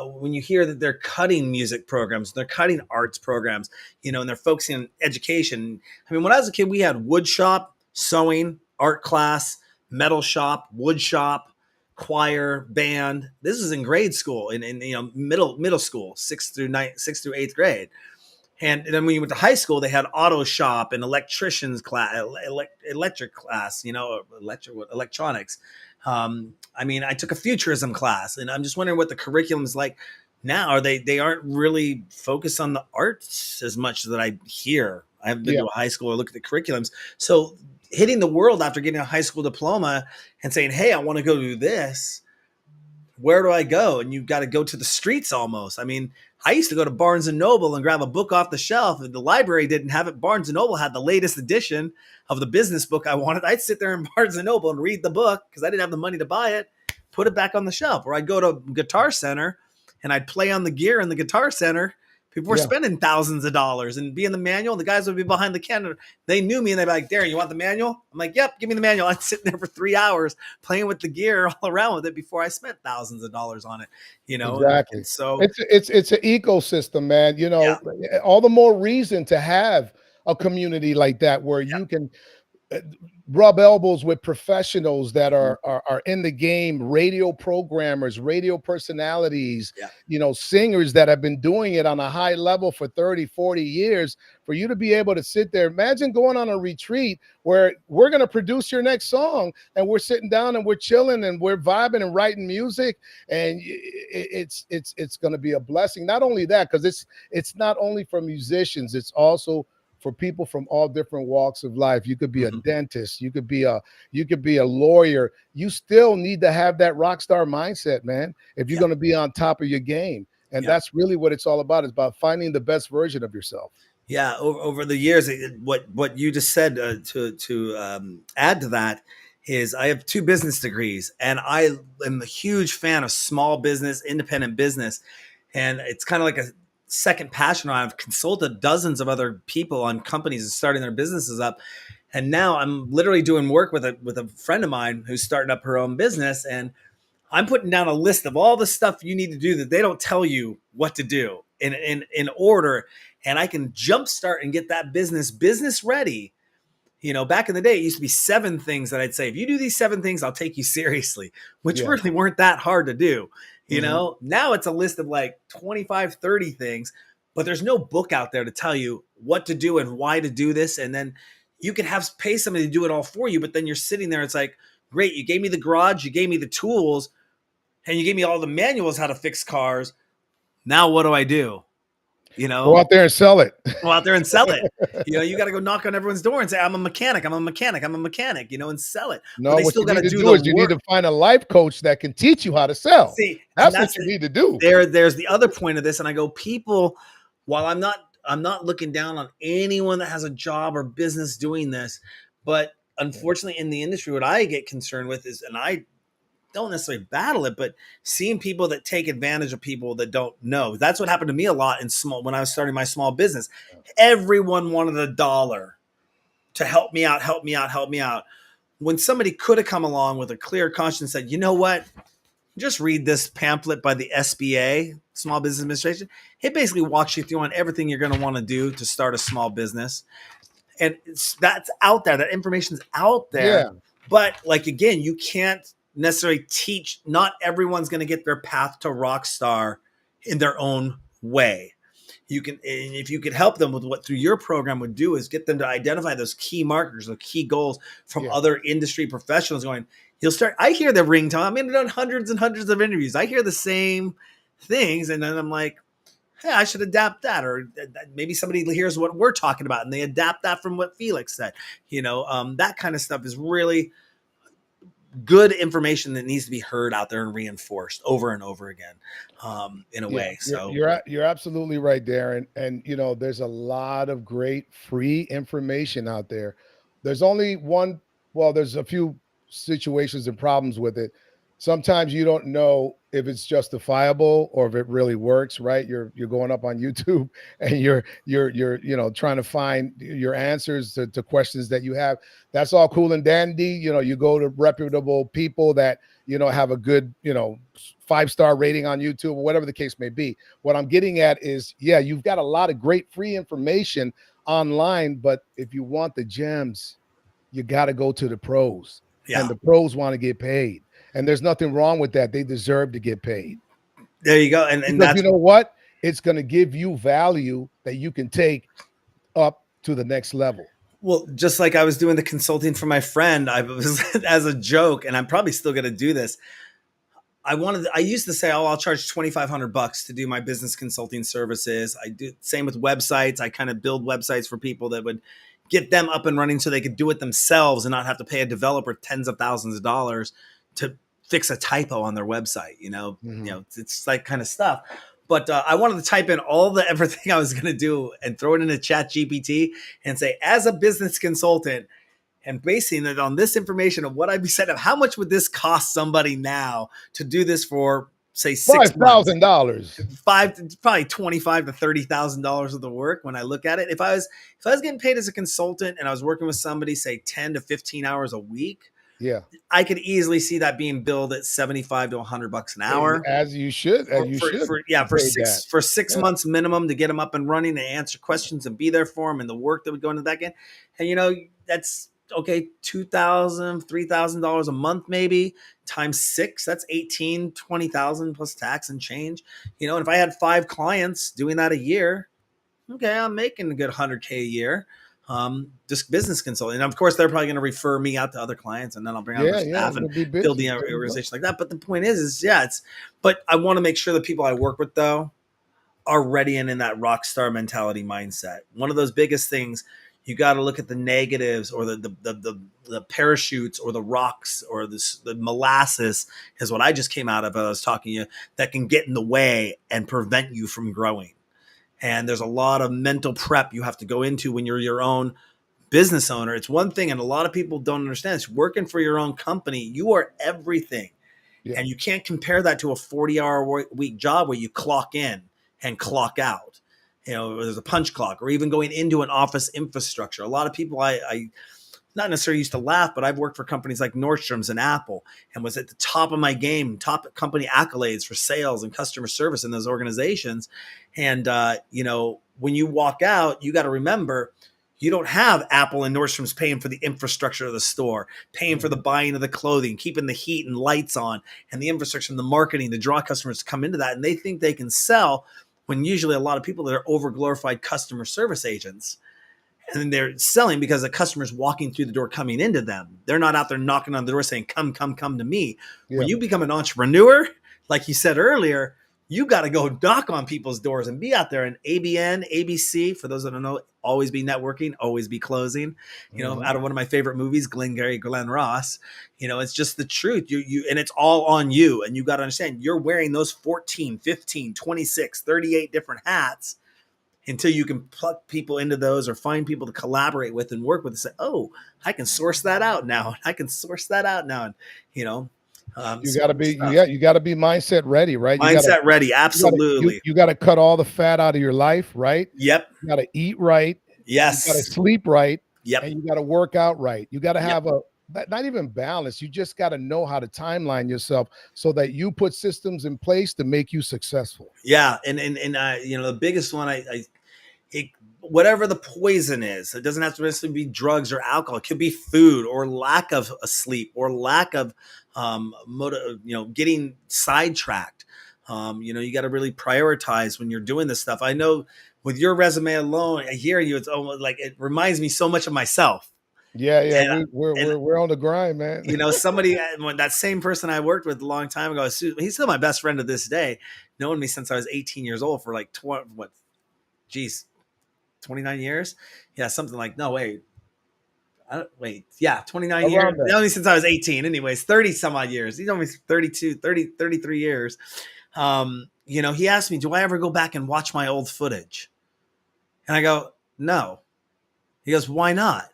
when you hear that they're cutting music programs, they're cutting arts programs, and they're focusing on education. I mean, when I was a kid, we had wood shop, sewing, art class, metal shop, wood shop, choir, band. This is in grade school, in middle school, sixth through eighth grade. And then when you went to high school, they had auto shop and electricians class, electric class, electronics. I mean, I took a futurism class, and I'm just wondering what the curriculum is like now. Are they aren't really focused on the arts as much that I hear. I haven't been to a high school or look at the curriculums. So hitting the world after getting a high school diploma and saying, hey, I want to go do this. Where do I go? And you've got to go to the streets almost. I mean, I used to go to Barnes and Noble and grab a book off the shelf, and the library didn't have it. Barnes and Noble had the latest edition of the business book I wanted. I'd sit there in Barnes and Noble and read the book because I didn't have the money to buy it, put it back on the shelf. Or I'd go to Guitar Center and I'd play on the gear in the Guitar Center. People were spending thousands of dollars and be in the manual. The guys would be behind the counter. They knew me and they'd be like, Darren, you want the manual? I'm like, yep, give me the manual. I'd sit there for 3 hours playing with the gear all around with it before I spent thousands of dollars on it, you know? Exactly. And so it's an ecosystem, man. You know, all the more reason to have a community like that where you can rub elbows with professionals that are in the game, radio programmers, radio personalities, you know, singers that have been doing it on a high level for 30, 40 years. For you to be able to sit there, imagine going on a retreat where we're going to produce your next song and we're sitting down and we're chilling and we're vibing and writing music, and it's going to be a blessing. Not only that, because it's not only for musicians, it's also for people from all different walks of life. You could be a dentist, you could be a lawyer. You still need to have that rock star mindset, man, if you're going to be on top of your game. And that's really what it's all about. It's about finding the best version of yourself. Yeah, over the years, what you just said to add to that is I have 2 business degrees, and I am a huge fan of small business, independent business, and it's kind of like a second passion. I've consulted dozens of other people on companies and starting their businesses up. And now I'm literally doing work with a friend of mine who's starting up her own business. And I'm putting down a list of all the stuff you need to do that they don't tell you what to do in order. And I can jumpstart and get that business ready. You know, back in the day, it used to be 7 things that I'd say, if you do these 7 things, I'll take you seriously, which really weren't that hard to do. You know, now it's a list of like 25, 30 things, but there's no book out there to tell you what to do and why to do this. And then you can pay somebody to do it all for you. But then you're sitting there. It's like, great. You gave me the garage, you gave me the tools, and you gave me all the manuals how to fix cars. Now what do I do? You know, go out there and sell it. Go out there and sell it. You know, you got to go knock on everyone's door and say, I'm a mechanic, you know, and sell it. No, what you need to do is you need to find a life coach that can teach you how to sell. See, that's what you need to do. There's the other point of this. And I go, people, while I'm not looking down on anyone that has a job or business doing this, but unfortunately in the industry, what I get concerned with is, and I don't necessarily battle it, but seeing people that take advantage of people that don't know. That's what happened to me a lot when I was starting my small business. Everyone wanted $1 to help me out. When somebody could have come along with a clear conscience and said, you know what? Just read this pamphlet by the SBA, Small Business Administration. It basically walks you through on everything you're going to want to do to start a small business. And that's out there. That information's out there. Yeah. But like, again, you can't necessarily teach. Not everyone's going to get their path to rock star in their own way. You can, and if you could help them with what through your program would do is get them to identify those key markers, those key goals from other industry professionals going, you'll start, I hear the ringtone. I mean, I've done hundreds and hundreds of interviews. I hear the same things. And then I'm like, hey, I should adapt that. Or maybe somebody hears what we're talking about and they adapt that from what Felix said. You know, that kind of stuff is really good information that needs to be heard out there and reinforced over and over again, in a way. So you're absolutely right, Darren. And you know, there's a lot of great free information out there. There's only one. Well, there's a few situations and problems with it. Sometimes you don't know if it's justifiable or if it really works, right? You're going up on YouTube and you're you know, trying to find your answers to questions that you have. That's all cool and dandy. You know, you go to reputable people that, you know, have a good, you know, 5-star rating on YouTube or whatever the case may be. What I'm getting at is, yeah, you've got a lot of great free information online, but if you want the gems, you got to go to the pros. Yeah. And the pros want to get paid. And there's nothing wrong with that. They deserve to get paid. There you go. And that's, you know what? It's going to give you value that you can take up to the next level. Well, just like I was doing the consulting for my friend, I was as a joke, and I'm probably still going to do this. I used to say, I'll charge $2,500 to do my business consulting services. I do same with websites. I kind of build websites for people that would get them up and running so they could do it themselves and not have to pay a developer tens of thousands of dollars to fix a typo on their website. It's like kind of stuff. But I wanted to type in everything I was going to do and throw it into Chat GPT and say, as a business consultant, and basing it on this information of what I'd be setting up, how much would this cost somebody now to do this for, say, $5,000, probably $25,000 to $30,000 of the work. When I look at it, if I was getting paid as a consultant and I was working with somebody, say 10 to 15 hours a week, yeah, I could easily see that being billed at $75 to $100 an hour, as you should. For 6 months minimum to get them up and running and answer questions and be there for them, and the work that would go into that. And that's okay, $2,000, $3,000 a month, maybe times 6, that's 18, 20,000 plus tax and change. And if I had 5 clients doing that a year, okay, I'm making a good $100K a year. Just business consulting. And of course, they're probably going to refer me out to other clients, and then I'll bring out staff and build the organization like that. But the point is but I want to make sure the people I work with, though, are ready and in that rock star mentality mindset. One of those biggest things, you got to look at the negatives or the parachutes or the rocks or the molasses is what I just came out of. I was talking to you, that can get in the way and prevent you from growing. And there's a lot of mental prep you have to go into when you're your own business owner. It's one thing, and a lot of people don't understand, it's working for your own company. You are everything. Yeah. And you can't compare that to a 40-hour week job where you clock in and clock out. There's a punch clock, or even going into an office infrastructure. A lot of people I not necessarily used to laugh, but I've worked for companies like Nordstrom's and Apple and was at the top of my game, top company accolades for sales and customer service in those organizations. And, when you walk out, you got to remember, you don't have Apple and Nordstrom's paying for the infrastructure of the store, paying for the buying of the clothing, keeping the heat and lights on, and the infrastructure and the marketing to draw customers to come into that. And they think they can sell, when usually a lot of people that are over-glorified customer service agents, and they're selling because the customer's walking through the door coming into them. They're not out there knocking on the door saying, come to me. Yeah. When you become an entrepreneur, like you said earlier, you got to go knock on people's doors and be out there. And ABN, ABC, for those that don't know, always be networking, always be closing. Out of one of my favorite movies, Glengarry Glen Ross, it's just the truth. You and it's all on you. And you got to understand, you're wearing those 14, 15, 26, 38 different hats until you can pluck people into those or find people to collaborate with and work with and say, oh, I can source that out now. I can source that out now. And, you got to be mindset ready, right? Mindset ready. Absolutely. You got to cut all the fat out of your life, right? Yep. You got to eat right. Yes. You got to sleep right. Yep. And you got to work out right. You got to have not even balance. You just got to know how to timeline yourself so that you put systems in place to make you successful. Yeah. And the biggest one, whatever the poison is, it doesn't have to necessarily be drugs or alcohol. It could be food or lack of sleep or lack of, getting sidetracked. You got to really prioritize when you're doing this stuff. I know with your resume alone, I hear you. It's almost like it reminds me so much of myself. Yeah. And, we're on the grind, man. Somebody, that same person I worked with a long time ago, he's still my best friend to this day, knowing me since I was 18 years old for like 29 years. Yeah. Something like, no, wait. 29 years. Only since I was 18. Anyways, 30 some odd years. He's only 33 years. He asked me, do I ever go back and watch my old footage? And I go, no. He goes, why not?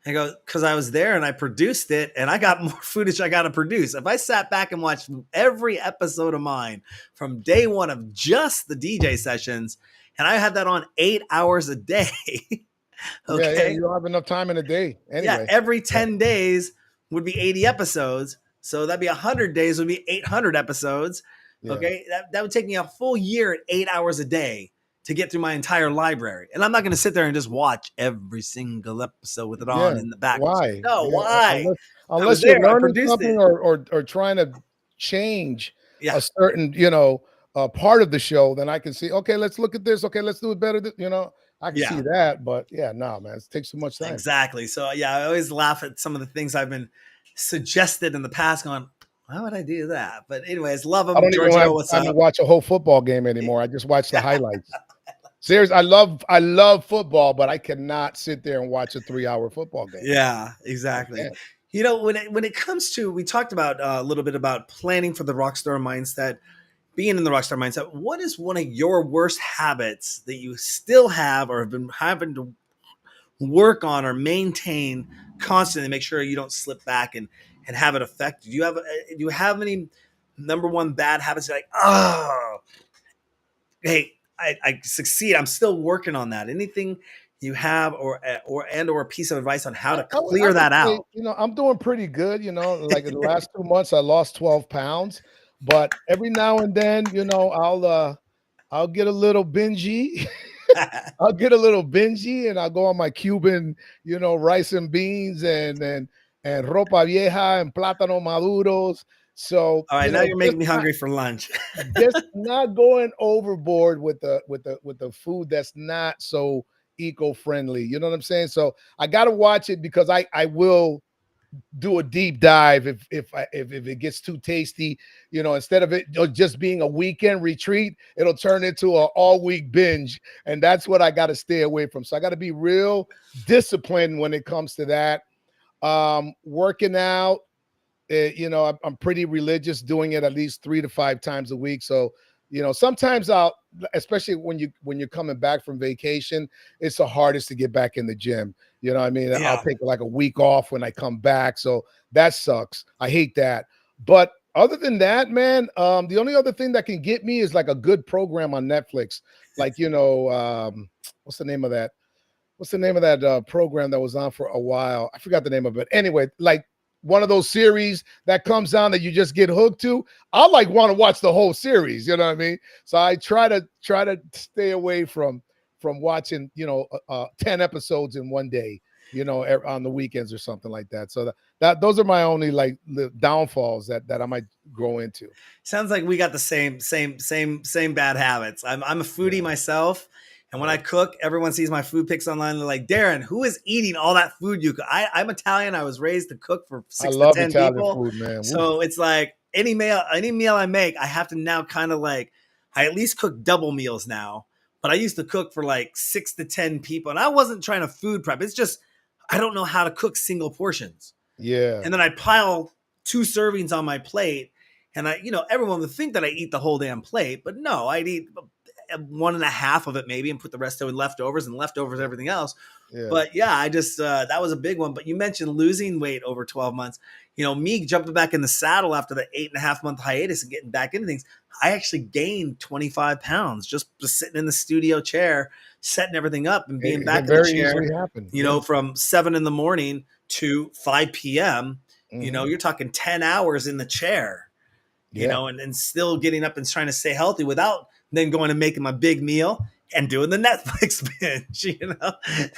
I go, because I was there and I produced it and I got more footage I got to produce. If I sat back and watched every episode of mine from day one of just the DJ sessions, and I had that on 8 hours a day. Okay. Yeah, you don't have enough time in a day. Anyway. Yeah, every 10 days would be 80 episodes. So that'd be 100 days would be 800 episodes. Yeah. Okay. That would take me a full year at 8 hours a day to get through my entire library. And I'm not going to sit there and just watch every single episode with it on in the back. Why? No, why? Unless you're learning something or trying to change a certain, part of the show, then I can see, okay, let's look at this. Okay, let's do it better. I can see that, but man, it takes so much time. Exactly. So I always laugh at some of the things I've been suggested in the past going, why would I do that? But anyways, love them. I don't even have time to watch a whole football game anymore. I just watch the highlights. Seriously, I love football, but I cannot sit there and watch a 3-hour football game. Yeah, I exactly. can't. You know, when it comes to, we talked about a little bit about planning for the rock star mindset, being in the rock star mindset. What is one of your worst habits that you still have or have been having to work on or maintain constantly to make sure you don't slip back and have it affect you? Do you have any number one bad habits? You're like, oh, hey, I succeed. I'm still working on that. Anything you have or a piece of advice on how to I clear would that say, out? I'm doing pretty good. Like in the last 2 months, I lost 12 pounds, but every now and then, I'll get a little bingy. I'll get a little bingy and I'll go on my Cuban, rice and beans and ropa vieja and plátano maduros. So, All right, now you're making me hungry for lunch. just not going overboard with the food that's not so eco-friendly. You know what I'm saying? So I got to watch it because I will do a deep dive if it gets too tasty. Instead of it just being a weekend retreat, it'll turn into an all week binge, and that's what I got to stay away from. So I got to be real disciplined when it comes to that. Working out, I'm pretty religious, doing it at least 3 to 5 times a week. So, sometimes especially when you're coming back from vacation, it's the hardest to get back in the gym. You know what I mean? I'll Yeah. take like a week off when I come back. So that sucks. I hate that. But other than that, man, the only other thing that can get me is like a good program on Netflix. Like, what's the name of that? What's the name of that program that was on for a while? I forgot the name of it. Anyway, like one of those series that comes on that you just get hooked to. I like want to watch the whole series. You know what I mean? So I try to stay away from watching 10 episodes in one day. On the weekends or something like that. So that those are my only like the downfalls that I might grow into. Sounds like we got the same bad habits. I'm a foodie Yeah. myself, and when I Yeah. cook, everyone sees my food pics online. They're like, Darren, who is eating all that food you cook? I'm Italian. I was raised to cook for I 6 to 10 love Italian people, food, man. Woo. so it's like any meal I make, I have to now kind of like, I at least cook double meals now. But I used to cook for like 6 to 10 people, and I wasn't trying to food prep. It's just I don't know how to cook single portions, Yeah. and then I pile 2 servings on my plate, and everyone would think that I eat the whole damn plate, but no, I'd eat one and a half of it maybe, and put the rest of it in leftovers, and leftovers everything else. Yeah. But yeah, I just that was a big one. But you mentioned losing weight over 12 months. Me jumping back in the saddle after the 8.5 month hiatus and getting back into things. I actually gained 25 pounds just sitting in the studio chair, setting everything up and being It back can in the very chair, easily happen. Yeah. from 7 in the morning to 5 p.m. Mhm. You're talking 10 hours in the chair, Yeah. and still getting up and trying to stay healthy without then going and making my big meal and doing the Netflix binge.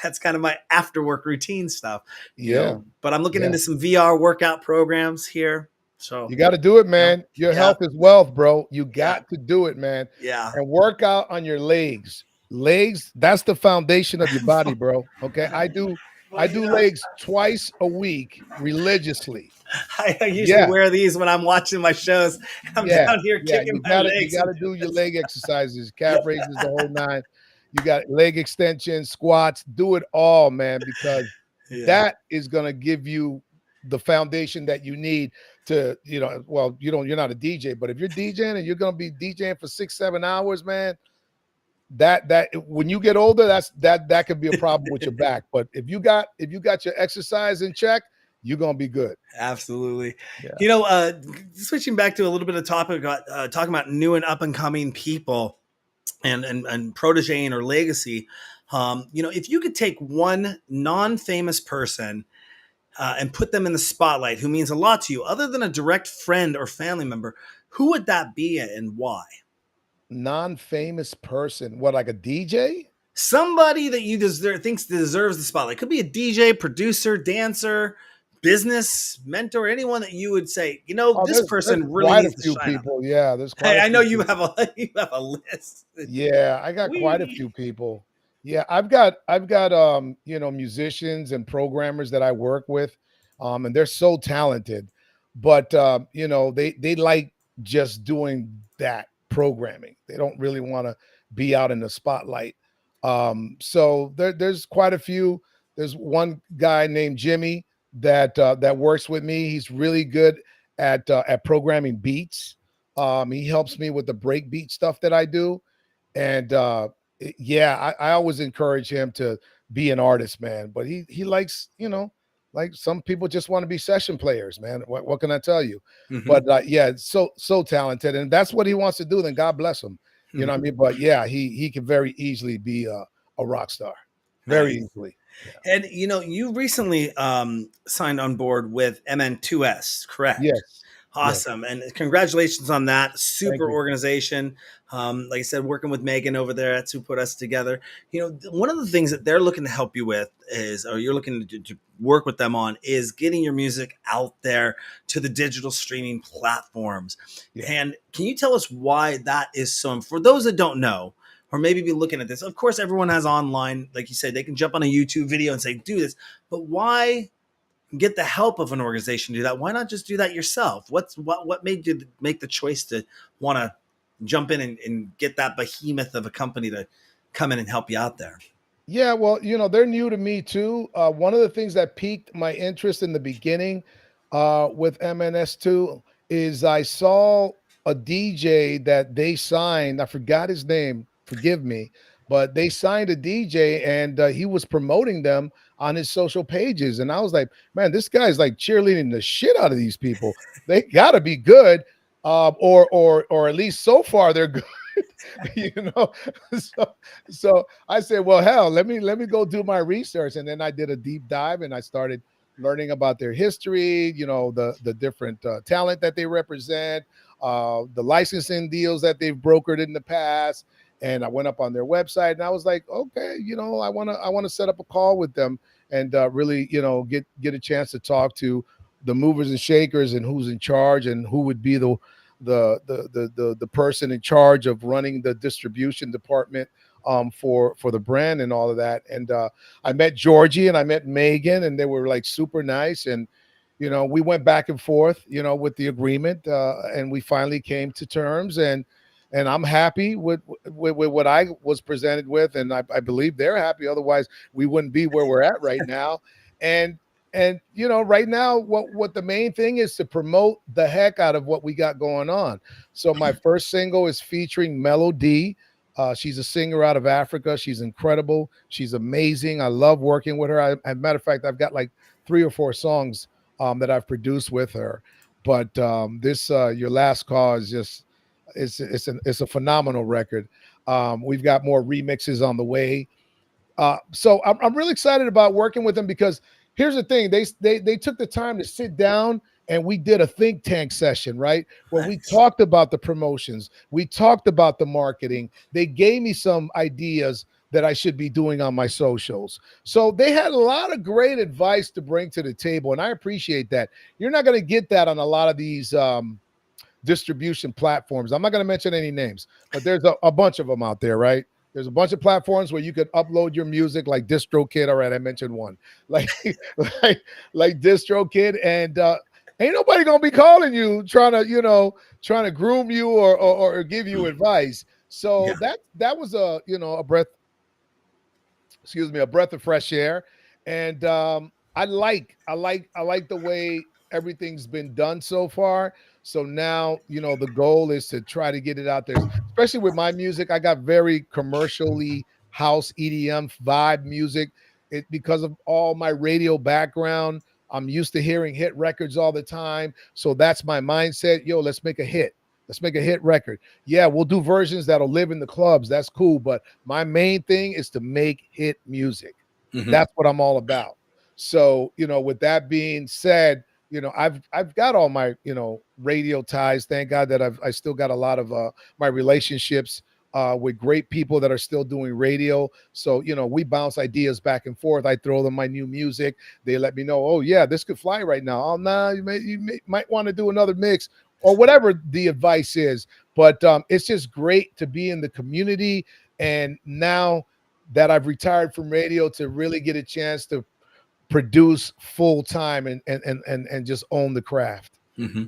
That's kind of my after work routine stuff, Yeah. but I'm looking Yeah. into some VR workout programs here. So, You got to do it, you know, man. Your yeah, health is wealth, bro. You yeah, got to do it, man. yeah. And work out on your legs. Legs, that's the foundation of your body, bro. Okay. I do legs twice a week religiously. I usually Yeah. wear these when I'm watching my shows. I'm Yeah. down here Yeah. kicking You my gotta you legs. gotta do your leg exercises, calf raises, the whole nine. You got leg extensions, squats, do it all, man, because Yeah. that is gonna give you the foundation that you need to, well, you're not a DJ, but if you're DJing and you're gonna be DJing for 6, 7 hours, man, that when you get older, that could be a problem with your back. But if you got your exercise in check, you're gonna be good. Absolutely. Yeah. Switching back to a little bit of topic about talking about new and up and coming people and protegeing or legacy. If you could take one non-famous person and put them in the spotlight who means a lot to you, other than a direct friend or family member, who would that be and why? Non-famous person, what, like a DJ? Somebody that you thinks deserves the spotlight. Could be a DJ, producer, dancer, business mentor, anyone that you would say, Oh, this there's person really quite a needs to few shine on. people. Yeah, there's quite Hey, a I know few you people. have a list. Yeah, I got quite a few We people. Yeah, I've got musicians and programmers that I work with, and they're so talented, but they like just doing that programming. They don't really want to be out in the spotlight. So there's quite a few. There's one guy named Jimmy that works with me. He's really good at programming beats. He helps me with the break beat stuff that I do, and yeah, I always encourage him to be an artist, man. But he likes, like some people just want to be session players, man. What can I tell you? Hmm. But yeah, so talented, and that's what he wants to do. Then God bless him. You know what I mean? But yeah, he can very easily be a rock star, very Nice. easily. Yeah. And you recently signed on board with MN2S, correct? Yes. Yes. Awesome. And congratulations on that. Thank Super you. organization. Like I said, working with Megan over there, that's who put us together. One of the things that they're looking to help you with is, or you're looking to work with them on, is getting your music out there to the digital streaming platforms. Yeah. And can you tell us why that is so? For those that don't know, or maybe be looking at this, of course, everyone has online, like you said, they can jump on a YouTube video and say, do this. But why get the help of an organization to do that? Why not just do that yourself? What made you make the choice to want to jump in and get that behemoth of a company to come in and help you out there? Yeah, well, they're new to me too. One of the things that piqued my interest in the beginning with MNS2 is I saw a DJ that they signed. I forgot his name. Forgive me, but they signed a DJ and he was promoting them on his social pages. And I was like, man, this guy's like cheerleading the shit out of these people. They got to be good, or at least so far they're good. you know so I said, well, hell, let me go do my research. And then I did a deep dive and I started learning about their history, the different talent that they represent, the licensing deals that they've brokered in the past. And I went up on their website and I was like, okay, I want to set up a call with them and really, get a chance to talk to the movers and shakers and who's in charge and who would be the person in charge of running the distribution department for the brand and all of that. And I met Georgie and I met Megan, and they were like super nice. And we went back and forth, with the agreement, and we finally came to terms. And I'm happy with what I was presented with, and I believe they're happy. Otherwise, we wouldn't be where we're at right now. And right now, what the main thing is to promote the heck out of what we got going on. So my first single is featuring Melody. She's a singer out of Africa. She's incredible. She's amazing. I love working with her. As a matter of fact, I've got like 3 or 4 songs that I've produced with her. But this Your Last Call is just it's a phenomenal record. We've got more remixes on the way. So I'm really excited about working with them because here's the thing: they took the time to sit down and we did a think tank session, right? Where we talked about the promotions, we talked about the marketing. They gave me some ideas that I should be doing on my socials. So they had a lot of great advice to bring to the table, and I appreciate that. You're not going to get that on a lot of these distribution platforms. I'm not going to mention any names, but there's a bunch of them out there, right? There's a bunch of platforms where you could upload your music, like DistroKid. All right, I mentioned one, like like DistroKid, and ain't nobody gonna be calling you trying to groom you or give you advice. So Yeah. that was a breath, a breath of fresh air, and I like the way everything's been done so far. So now the goal is to try to get it out there, especially with my music. I got very commercially house EDM vibe music. It because of all my radio background. I'm used to hearing hit records all the time, so that's my mindset. Yo, let's make a hit. Let's make a hit record. Yeah, we'll do versions that'll live in the clubs. That's cool. But my main thing is to make hit music. Hmm. That's what I'm all about. So, with that being said, I've got all my, radio ties. Thank God that I still got a lot of my relationships with great people that are still doing radio. So, we bounce ideas back and forth. I throw them my new music. They let me know, oh yeah, this could fly right now. Oh nah, might want to do another mix or whatever the advice is. But it's just great to be in the community. And now that I've retired from radio, to really get a chance to produce full time and just own the craft. Hmm.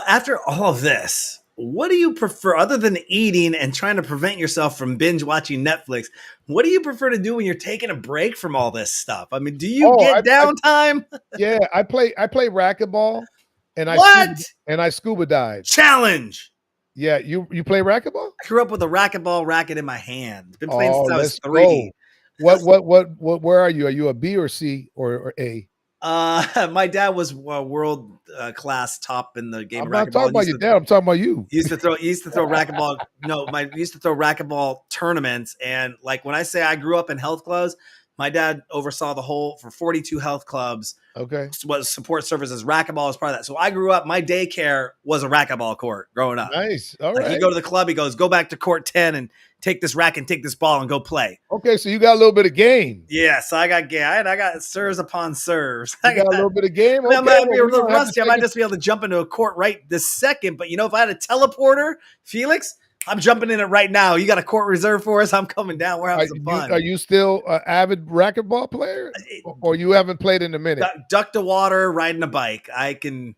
After all of this, what do you prefer other than eating and trying to prevent yourself from binge watching Netflix? What do you prefer to do when you're taking a break from all this stuff? I mean, do you Oh, get downtime? yeah, I play racquetball and What? I scuba dive. Challenge. Yeah, you play racquetball? I grew up with a racquetball racket in my hand. Been playing Oh, since I was let's 3. go. What where are you? Are you a B or C or A? My dad was world class top in the game I'm of not talking racquetball. about your dad. I'm talking about you. He used to throw racquetball. No, he used to throw racquetball tournaments. And like when I say I grew up in health clubs, my dad oversaw the whole for 42 health clubs. Okay. Was support services. Racquetball was part of that. So I grew up. My daycare was a racquetball court growing up. Nice. All Like right. you go to the club, he goes, go back to court 10 and take this racket and take this ball and go play. Okay, so you got a little bit of game. Yeah, so I got serves upon serves. You got a little bit of game. I Okay, might be a well, little rusty. I might just be able to jump into a court right this second. But you know, if I had a teleporter, Felix, I'm jumping in it right now. You got a court reserved for us? I'm coming down. We're having some fun. Are you still an avid racquetball player, or you haven't played in a minute? Duck to water, riding a bike. I can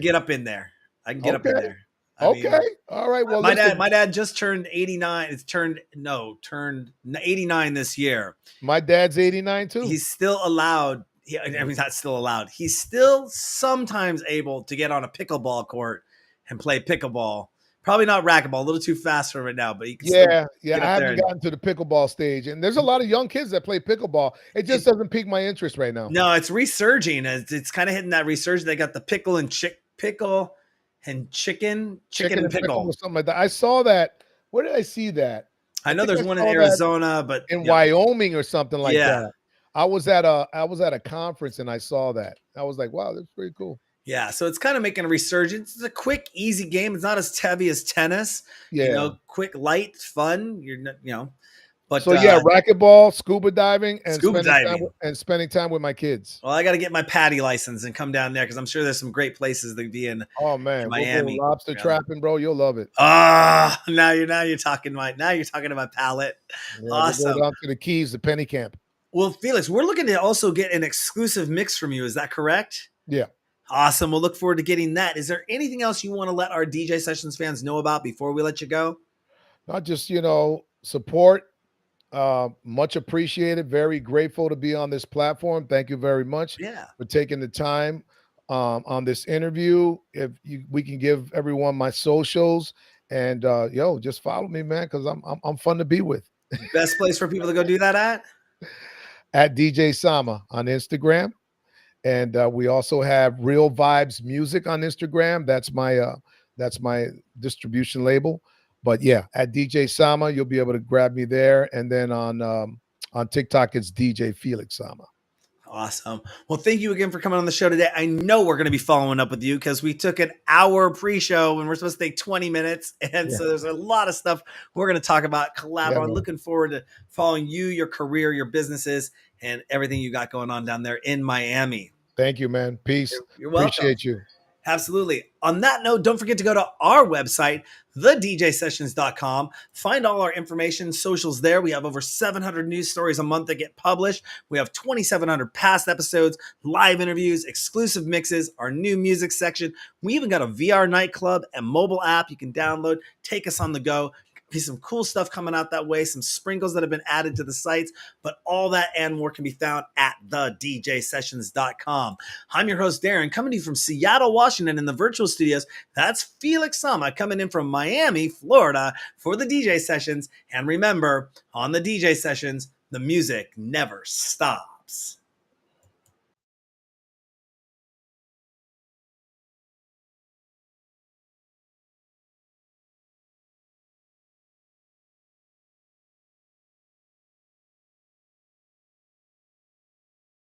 get up in there. I can get up in there. I mean, all right. Well, my dad just turned 89. It's turned 89 this year. My dad's 89 too. He's still allowed. I mean, he's not still allowed. He's still sometimes able to get on a pickleball court and play pickleball. Probably not racquetball, a little too fast for him right now, but he can I haven't gotten to the pickleball stage, and there's a lot of young kids that play pickleball. It just doesn't pique my interest right now. No, it's resurging. It's kind of hitting that resurgence. They got the pickle and chicken and pickle or something like that. I saw that. Where did I see that? I know there's one in Arizona, but in Wyoming or something like that. I was at a conference and I saw that. I was like, wow, that's pretty cool. Yeah, so it's kind of making a resurgence. It's a quick, easy game. It's not as heavy as tennis. Yeah, quick, light, fun. But so racquetball, scuba diving, and spending time with my kids. Well, I got to get my PADI license and come down there because I'm sure there's some great places to be in. Oh man, in Miami, we'll go lobster trapping, bro. You'll love it. Now you're talking to my palate. Yeah, awesome. We'll go down to the Keys, the Penny Camp. Well, Felix, we're looking to also get an exclusive mix from you. Is that correct? Yeah. Awesome. We'll look forward to getting that. Is there anything else you want to let our DJ Sessions fans know about before we let you go? Not just, support. Much appreciated. Very grateful to be on this platform. Thank you very much for taking the time on this interview. We can give everyone my socials and just follow me, man, because I'm fun to be with. Best place for people to go do that at DJ Sama on Instagram. And we also have Real Vibes Music on Instagram. That's my distribution label. But yeah, at DJ Sama, you'll be able to grab me there. And then on TikTok, it's DJ Felix Sama. Awesome. Well, thank you again for coming on the show today. I know we're going to be following up with you because we took an hour pre-show and we're supposed to take 20 minutes. And so there's a lot of stuff we're going to talk about, collab on. Looking forward to following you, your career, your businesses, and everything you got going on down there in Miami. Thank you, man. Peace. You're welcome. Appreciate you. Absolutely. On that note, don't forget to go to our website, thedjsessions.com. Find all our information, socials there. We have over 700 news stories a month that get published. We have 2,700 past episodes, live interviews, exclusive mixes, our new music section. We even got a VR nightclub and mobile app you can download. Take us on the go. Be some cool stuff coming out that way, some sprinkles that have been added to the sites, but all that and more can be found at thedjsessions.com. I'm your host, Darren, coming to you from Seattle, Washington in the virtual studios. That's Felix Sama coming in from Miami, Florida for the DJ Sessions. And remember, on the DJ Sessions, the music never stops.